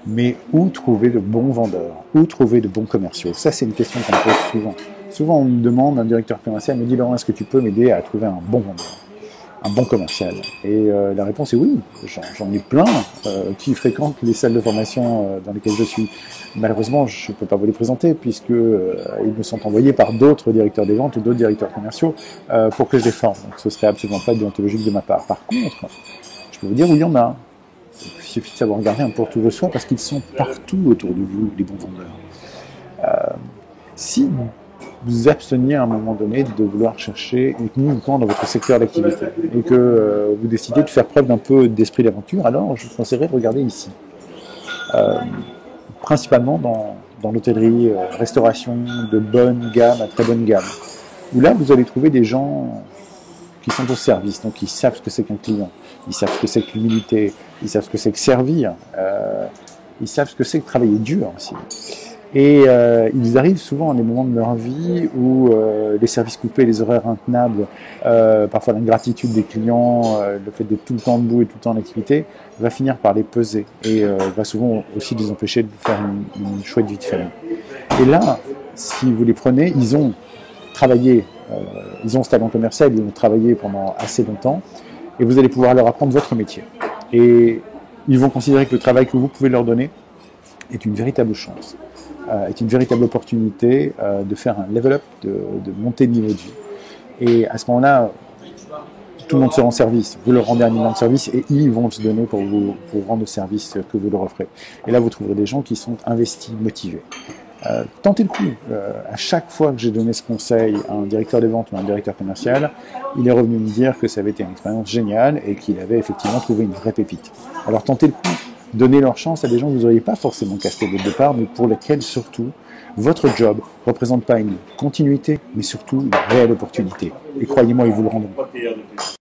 Mais où trouver de bons vendeurs? Où trouver de bons commerciaux? Ça, c'est une question qu'on me pose souvent. Souvent, on me demande, un directeur commercial me dit « Laurent, est-ce que tu peux m'aider à trouver un bon vendeur, un bon commercial ?» Et la réponse est oui. J'en ai plein qui fréquentent les salles de formation dans lesquelles je suis. Malheureusement, je ne peux pas vous les présenter puisque ils me sont envoyés par d'autres directeurs des ventes ou d'autres directeurs commerciaux pour que je les forme. Donc, ce serait absolument pas déontologique de ma part. Par contre, je peux vous dire où il y en a. Il suffit de savoir regarder un peu autour de soi parce qu'ils sont partout autour de vous, les bons vendeurs. Si vous absteniez à un moment donné de vouloir chercher uniquement dans votre secteur d'activité et que vous décidez de faire preuve d'un peu d'esprit d'aventure, alors je vous conseillerais de regarder ici. Principalement dans l'hôtellerie, restauration de bonne gamme à très bonne gamme, où là vous allez trouver des gens qui sont au service, donc ils savent ce que c'est qu'un client, ils savent ce que c'est que l'humilité, ils savent ce que c'est que servir, ils savent ce que c'est que travailler dur aussi. Et ils arrivent souvent à des moments de leur vie où les services coupés, les horaires intenables, parfois l'ingratitude des clients, le fait d'être tout le temps debout et tout le temps en activité, va finir par les peser et va souvent aussi les empêcher de faire une chouette vie de famille. Et là, si vous les prenez, ils ont travaillé, ils ont ce talent commercial, ils ont travaillé pendant assez longtemps, et vous allez pouvoir leur apprendre votre métier. Et ils vont considérer que le travail que vous pouvez leur donner est une véritable chance, est une véritable opportunité de faire un level up, de monter de niveau de vie. Et à ce moment-là, tout le monde se rend service. Vous leur rendez un énorme service et ils vont se donner pour vous rendre le service que vous leur offrez. Et là, vous trouverez des gens qui sont investis, motivés. Tentez le coup. À chaque fois que j'ai donné ce conseil à un directeur des ventes ou à un directeur commercial, il est revenu me dire que ça avait été une expérience géniale et qu'il avait effectivement trouvé une vraie pépite. Alors tentez le coup. Donnez leur chance à des gens que vous n'auriez pas forcément casté dès le départ, mais pour lesquels surtout votre job ne représente pas une continuité, mais surtout une réelle opportunité. Et croyez-moi, ils vous le rendront.